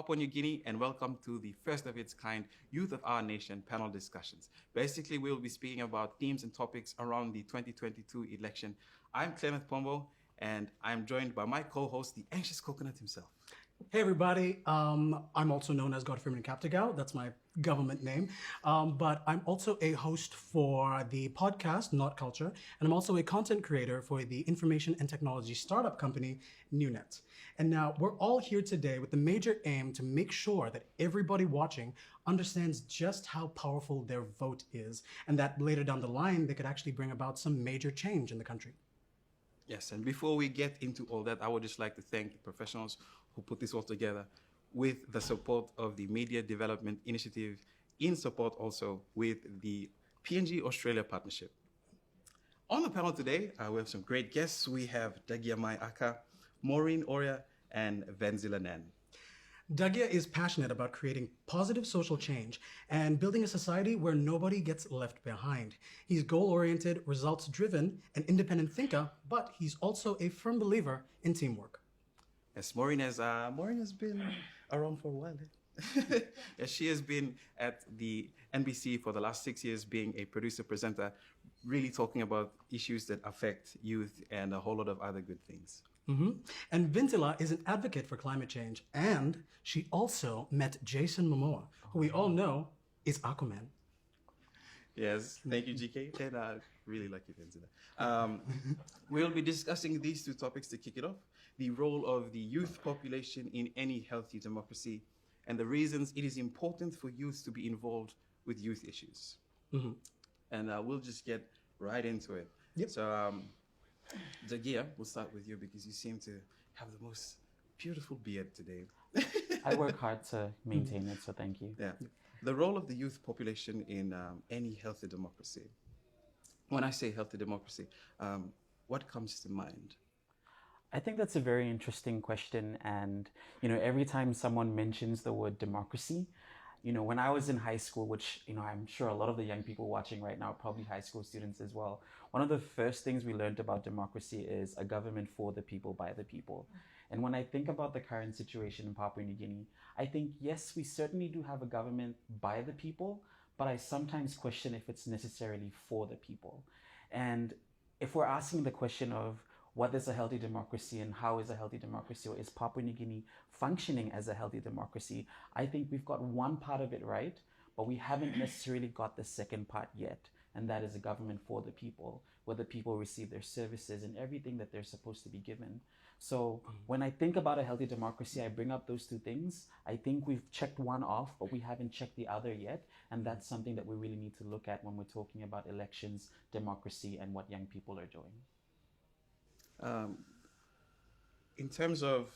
Papua New Guinea, and welcome to the first of its kind Youth of Our Nation panel discussions. Basically, we'll be speaking about themes and topics around the 2022 election. I'm Clement Pombo, and I'm joined by my co-host, the anxious coconut himself. Hey everybody, I'm also known as Godfrey Kaptagao, that's my government name, but I'm also a host for the podcast, Not Culture, and I'm also a content creator for the information and technology startup company, NewNet. And now we're all here today with the major aim to make sure that everybody watching understands just how powerful their vote is, and that later down the line, they could actually bring about some major change in the country. Yes, and before we get into all that, I would just like to thank the professionals who put this all together with the support of the Media Development Initiative, in support also with the PNG Australia Partnership. On the panel today, we have some great guests. We have Dagia Mai Aka, Maureen Oria, and Venzila Nan. Dagia is passionate about creating positive social change and building a society where nobody gets left behind. He's goal-oriented, results-driven, an independent thinker, but he's also a firm believer in teamwork. Yes, Maureen has been around for a while. Yes, she has been at the NBC for the last 6 years, being a producer-presenter, really talking about issues that affect youth and a whole lot of other good things. Mm-hmm. And Vintila is an advocate for climate change, and she also met Jason Momoa, who we all know is Aquaman. Yes, thank you, GK. And I really like you, Vintila. We'll be discussing these two topics to kick it off: the role of the youth population in any healthy democracy, and the reasons it is important for youth to be involved with youth issues. Mm-hmm. And we'll just get right into it. Yep. So, Dagia, we'll start with you because you seem to have the most beautiful beard today. I work hard to maintain it, so thank you. Yeah. The role of the youth population in any healthy democracy. When I say healthy democracy, what comes to mind? I think that's a very interesting question. And, every time someone mentions the word democracy, when I was in high school, which, I'm sure a lot of the young people watching right now are probably high school students as well. One of the first things we learned about democracy is a government for the people, by the people. And when I think about the current situation in Papua New Guinea, I think, yes, we certainly do have a government by the people, but I sometimes question if it's necessarily for the people. And if we're asking the question of what is a healthy democracy and how is a healthy democracy, or is Papua New Guinea functioning as a healthy democracy, I think we've got one part of it right, but we haven't necessarily got the second part yet. And that is a government for the people, where the people receive their services and everything that they're supposed to be given. So when I think about a healthy democracy, I bring up those two things. I think we've checked one off, but we haven't checked the other yet. And that's something that we really need to look at when we're talking about elections, democracy, and what young people are doing. In terms of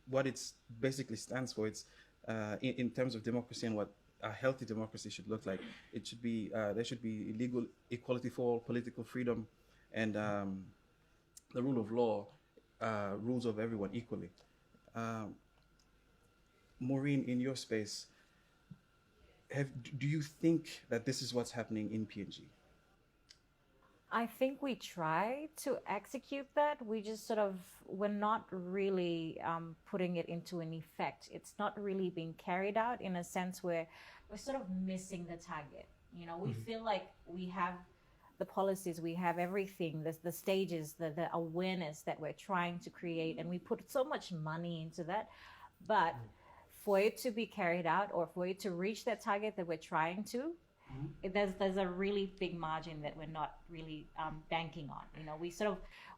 what it basically stands for, it's in terms of democracy and what a healthy democracy should look like. It should be there should be legal equality for all, political freedom, and the rule of law rules of everyone equally. Maureen, in your space, do you think that this is what's happening in PNG? I think we try to execute that. We just we're not really putting it into an effect. It's not really being carried out in a sense where we're sort of missing the target. We feel like we have the policies, we have everything, the stages, the awareness that we're trying to create, and we put so much money into that. But for it to be carried out, or for it to reach that target that we're trying to, there's a really big margin that we're not really banking on.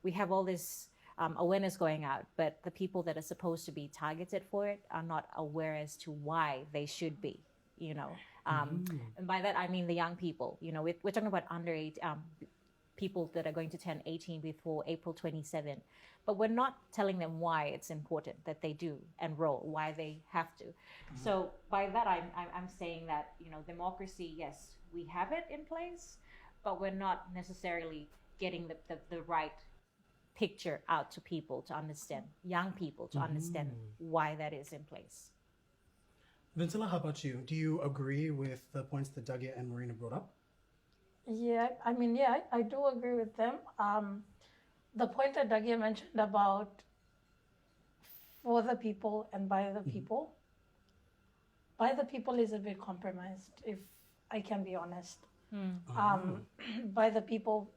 We have all this awareness going out, but the people that are supposed to be targeted for it are not aware as to why they should be. And by that I mean the young people. We're talking about underage people that are going to turn 18 before April 27. But we're not telling them why it's important that they do enroll, why they have to. So by that, I'm saying that, democracy, yes, we have it in place, but we're not necessarily getting the right picture out to people to understand, young people to understand why that is in place. Vincila, how about you? Do you agree with the points that Dagia and Marina brought up? Yeah, I do agree with them. The point that Dagia mentioned about for the people and by the people. By the people is a bit compromised, if I can be honest. By the people,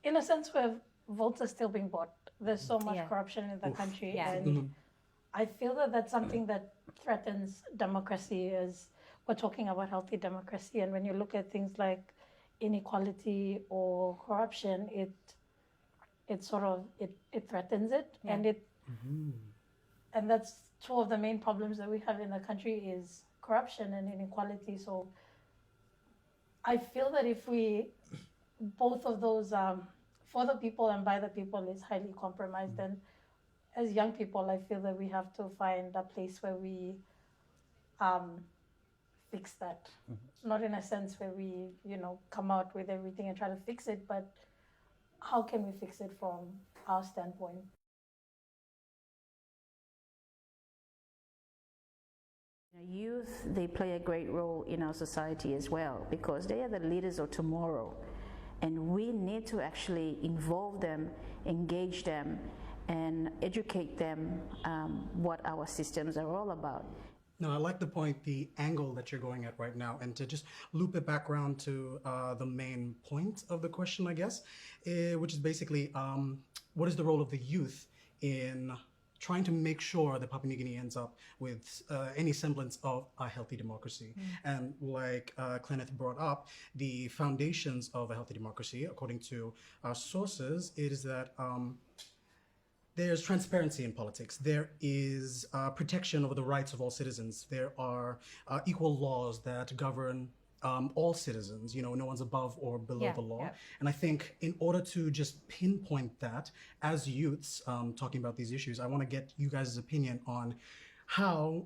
in a sense where votes are still being bought. There's so much corruption in the country, and I feel that that's something that threatens democracy. As we're talking about healthy democracy, and when you look at things like inequality or corruption, it sort of it threatens it, and and that's two of the main problems that we have in the country is corruption and inequality. So I feel that if we both of those for the people and by the people is highly compromised, then as young people, I feel that we have to find a place where we fix that. Not in a sense where we, come out with everything and try to fix it, but how can we fix it from our standpoint? Youth, they play a great role in our society as well because they are the leaders of tomorrow. And we need to actually involve them, engage them, and educate them what our systems are all about. No, I like the point, the angle that you're going at right now, and to just loop it back around to the main point of the question, I guess, which is basically what is the role of the youth in trying to make sure that Papua New Guinea ends up with any semblance of a healthy democracy. And like Kenneth brought up, the foundations of a healthy democracy, according to our sources, is that there's transparency in politics. There is protection over the rights of all citizens. There are equal laws that govern all citizens. No one's above or below the law. And I think in order to just pinpoint that as youths talking about these issues, I want to get you guys' opinion on how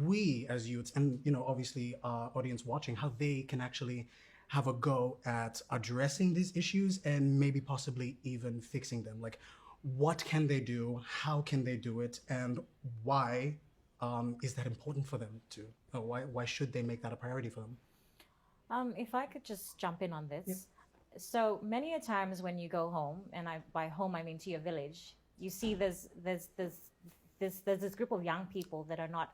we as youths, and obviously audience watching, how they can actually have a go at addressing these issues and maybe possibly even fixing them. Like, what can they do? How can they do it? And why is that important for them to? Why should they make that a priority for them? If I could just jump in on this. So many a times when you go home, and by home I mean to your village, you see there's this group of young people that are not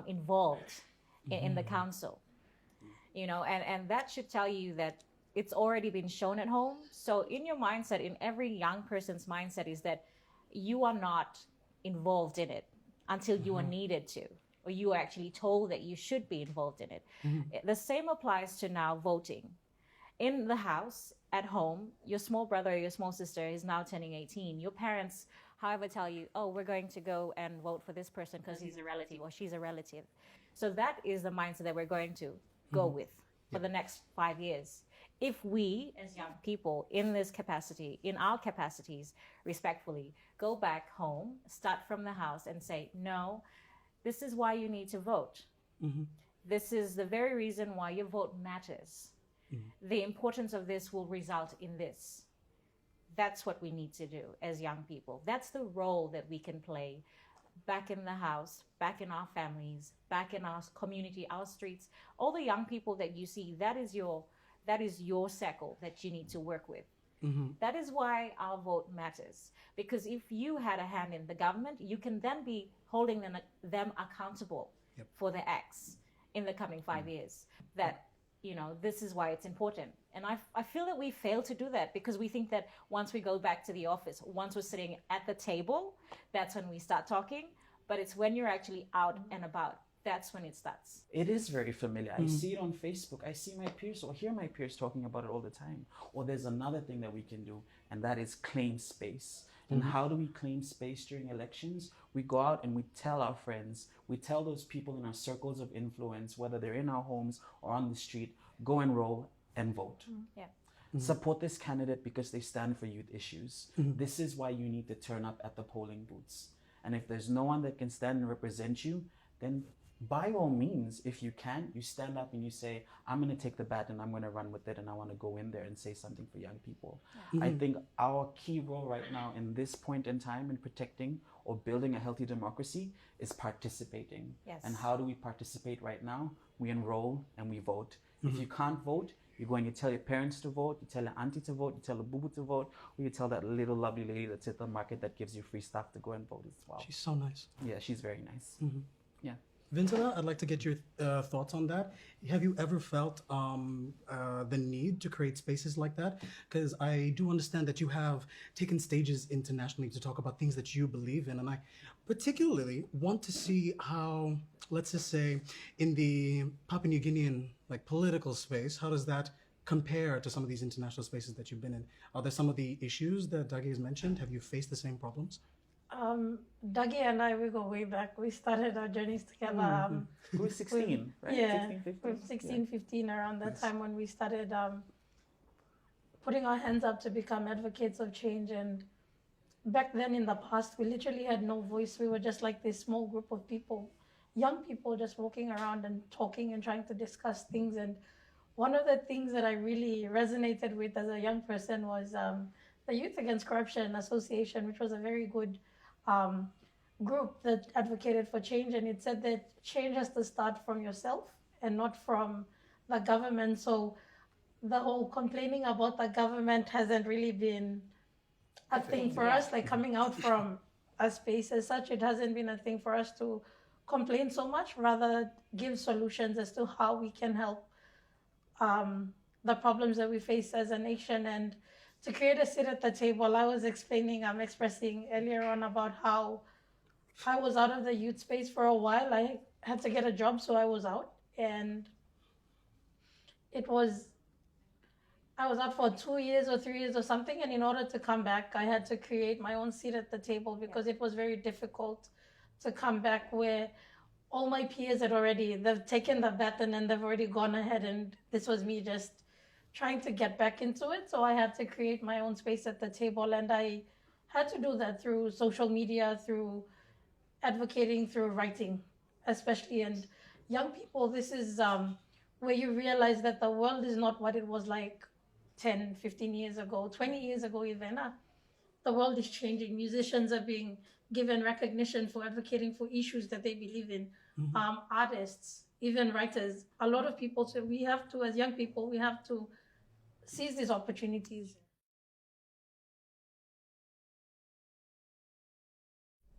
involved in the council, and that should tell you that it's already been shown at home. So in your mindset, in every young person's mindset, is that you are not involved in it until you are needed to, or you are actually told that you should be involved in it. The same applies to now voting. In the house, at home, your small brother or your small sister is now turning 18. Your parents, however, tell you, oh, we're going to go and vote for this person because he's a relative or she's a relative. So that is the mindset that we're going to go with for the next 5 years. If we, as young people, in this capacity, in our capacities, respectfully, go back home, start from the house and say, no, this is why you need to vote. This is the very reason why your vote matters. The importance of this will result in this. That's what we need to do as young people. That's the role that we can play back in the house, back in our families, back in our community, our streets. All the young people that you see, that is your circle that you need to work with. That is why our vote matters. Because if you had a hand in the government, you can then be holding them accountable for the acts in the coming 5 years. That, this is why it's important. And I feel that we fail to do that because we think that once we go back to the office, once we're sitting at the table, that's when we start talking. But it's when you're actually out and about. That's when it starts. It is very familiar. I see it on Facebook. I see my peers or hear my peers talking about it all the time. Or there's another thing that we can do, and that is claim space. And how do we claim space during elections? We go out and we tell our friends, we tell those people in our circles of influence, whether they're in our homes or on the street, go enroll and vote. Support this candidate because they stand for youth issues. This is why you need to turn up at the polling booths. And if there's no one that can stand and represent you, then by all means, if you can, you stand up and you say, I'm going to take the bat and I'm going to run with it and I want to go in there and say something for young people. I think our key role right now in this point in time in protecting or building a healthy democracy is participating. And how do we participate right now? We enroll and we vote. If you can't vote, You go and you tell your parents to vote, you tell your auntie to vote, you tell the boo-boo to vote, or you tell that little lovely lady that's at the market that gives you free stuff to go and vote as well. She's so nice. Yeah, she's very nice. Yeah. Vincela, I'd like to get your thoughts on that. Have you ever felt the need to create spaces like that? Because I do understand that you have taken stages internationally to talk about things that you believe in, and I particularly want to see how, let's just say, in the Papua New Guinean political space, how does that compare to some of these international spaces that you've been in? Are there some of the issues that Dougie has mentioned? Have you faced the same problems? Dougie and I, we go way back. We started our journeys together. We were 16, right? Yeah, 16, 15. we were 16, 15, around that time when we started putting our hands up to become advocates of change. And back then in the past, we literally had no voice. We were just like this small group of people, young people just walking around and talking and trying to discuss things. And one of the things that I really resonated with as a young person was the Youth Against Corruption Association, which was a very good group that advocated for change. And it said that change has to start from yourself and not from the government. So the whole complaining about the government hasn't really been a thing for us, like coming out from a space as such. It hasn't been a thing for us to complain so much, rather give solutions as to how we can help the problems that we face as a nation. And to create a seat at the table, I was expressing earlier on about how I was out of the youth space for a while. I had to get a job, so I was out. And I was out for 2 years or 3 years or something. And in order to come back, I had to create my own seat at the table, because it was very difficult to come back where all my peers they've taken the baton and they've already gone ahead. And this was me just trying to get back into it. So I had to create my own space at the table. And I had to do that through social media, through advocating, through writing, especially. And young people, this is where you realize that the world is not what it was like 10, 15 years ago, 20 years ago even. The world is changing. Musicians are being given recognition for advocating for issues that they believe in. Artists, even writers, a lot of people. So we have to, as young people, we have to seize these opportunities.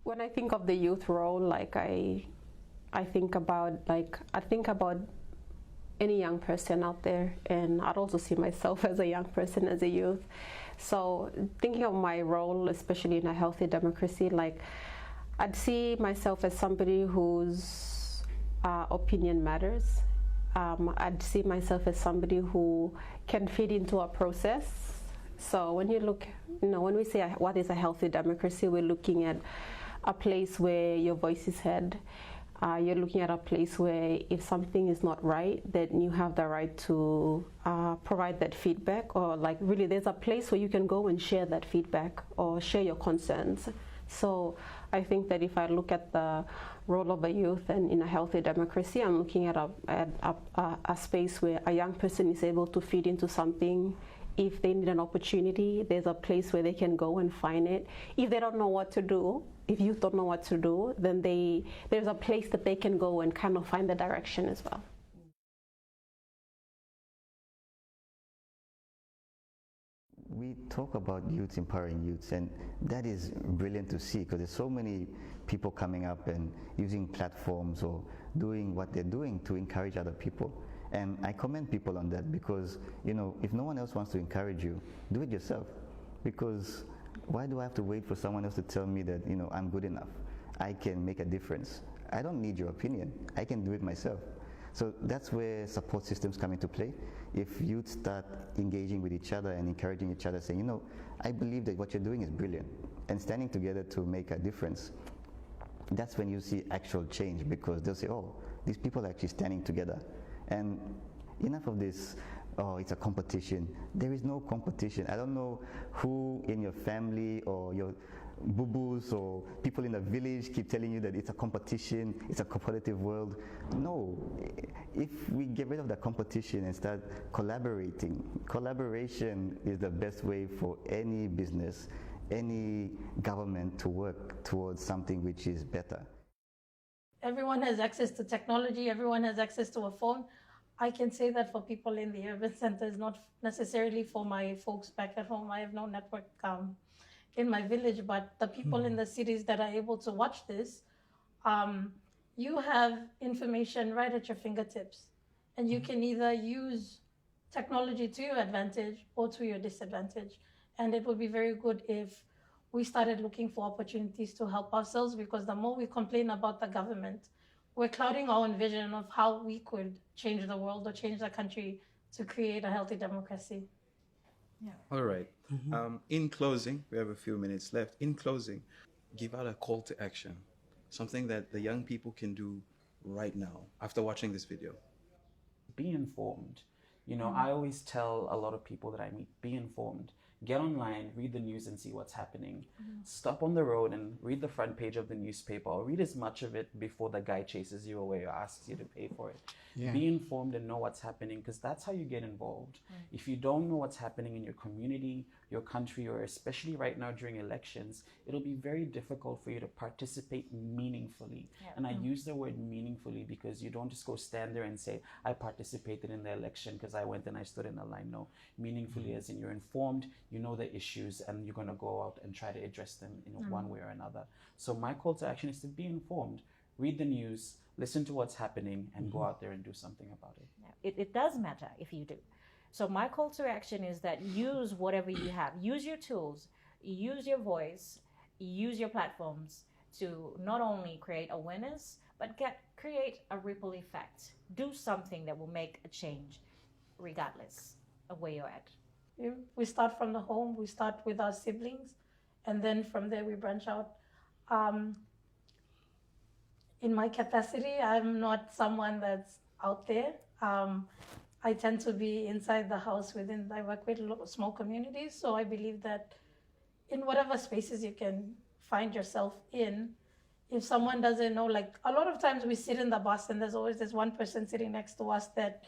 When I think of the youth role, I think about any young person out there, and I'd also see myself as a young person, as a youth. So thinking of my role, especially in a healthy democracy, I'd see myself as somebody whose opinion matters. I'd see myself as somebody who can fit into a process. So when you look, when we say what is a healthy democracy, we're looking at a place where your voice is heard. You're looking at a place where if something is not right, then you have the right to provide that feedback, or really there's a place where you can go and share that feedback or share your concerns. So I think that if I look at the role of a youth and in a healthy democracy, I'm looking at a space where a young person is able to fit into something. If they need an opportunity, there's a place where they can go and find it. If they don't know what to do, if youth don't know what to do, then there's a place that they can go and kind of find the direction as well. We talk about youths empowering youths, and that is brilliant to see, because there's so many people coming up and using platforms or doing what they're doing to encourage other people. And I commend people on that, because if no one else wants to encourage you, do it yourself. Because why do I have to wait for someone else to tell me that I'm good enough, I can make a difference? I don't need your opinion, I can do it myself. So that's where support systems come into play. If youth start engaging with each other and encouraging each other, saying, I believe that what you're doing is brilliant, and standing together to make a difference, that's when you see actual change, because they'll say, oh, these people are actually standing together. And enough of this, oh, it's a competition. There is no competition. I don't know who in your family or your boo-boos or people in the village keep telling you that it's a competition, it's a competitive world. No, if we get rid of the competition and start collaborating, collaboration is the best way for any business, any government to work towards something which is better. Everyone has access to technology, everyone has access to a phone. I can say that for people in the urban centers, not necessarily for my folks back at home. I have no network in my village, but the people in the cities that are able to watch this, you have information right at your fingertips, and you can either use technology to your advantage or to your disadvantage. And it would be very good if we started looking for opportunities to help ourselves, because the more we complain about the government, we're clouding our own vision of how we could change the world or change the country to create a healthy democracy. All right. In closing, we have a few minutes left. In closing, give out a call to action, something that the young people can do right now after watching this video. Be informed. You know, I always tell a lot of people that I meet, be informed. Get online, read the news and see what's happening. Stop on the road and read the front page of the newspaper, or read as much of it before the guy chases you away or asks you to pay for it. Yeah. Be informed and know what's happening, because that's how you get involved. If you don't know what's happening in your community, your country, or especially right now during elections, it'll be very difficult for you to participate meaningfully. And I use the word meaningfully because you don't just go stand there and say, I participated in the election because I went and I stood in a line. No, meaningfully as in you're informed, you know the issues, and you're going to go out and try to address them in one way or another. So my call to action is to be informed, read the news, listen to what's happening, and go out there and do something about it. It does matter if you do. So my call to action is that use whatever you have. Use your tools, use your voice, use your platforms to not only create awareness, but create a ripple effect. Do something that will make a change, regardless of where you're at. We start from the home, we start with our siblings, and then from there we branch out. In my capacity, I'm not someone that's out there. I tend to be inside the house I work with small communities, so I believe that in whatever spaces you can find yourself in, if someone doesn't know, like a lot of times we sit in the bus and there's always this one person sitting next to us that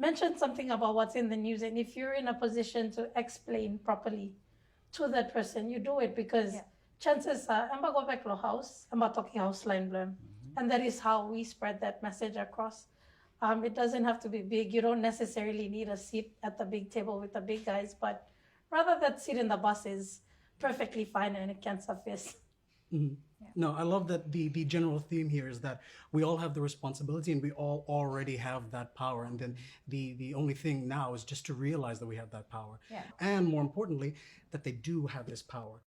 mentioned something about what's in the news, and if you're in a position to explain properly to that person, you do it, because chances are, I'm going to go back to the house, I'm talking house line blame. And that is how we spread that message across. It doesn't have to be big. You don't necessarily need a seat at the big table with the big guys, but rather that seat in the bus is perfectly fine and it can suffice. No, I love that the general theme here is that we all have the responsibility and we all already have that power. And then the only thing now is just to realize that we have that power. And more importantly, that they do have this power.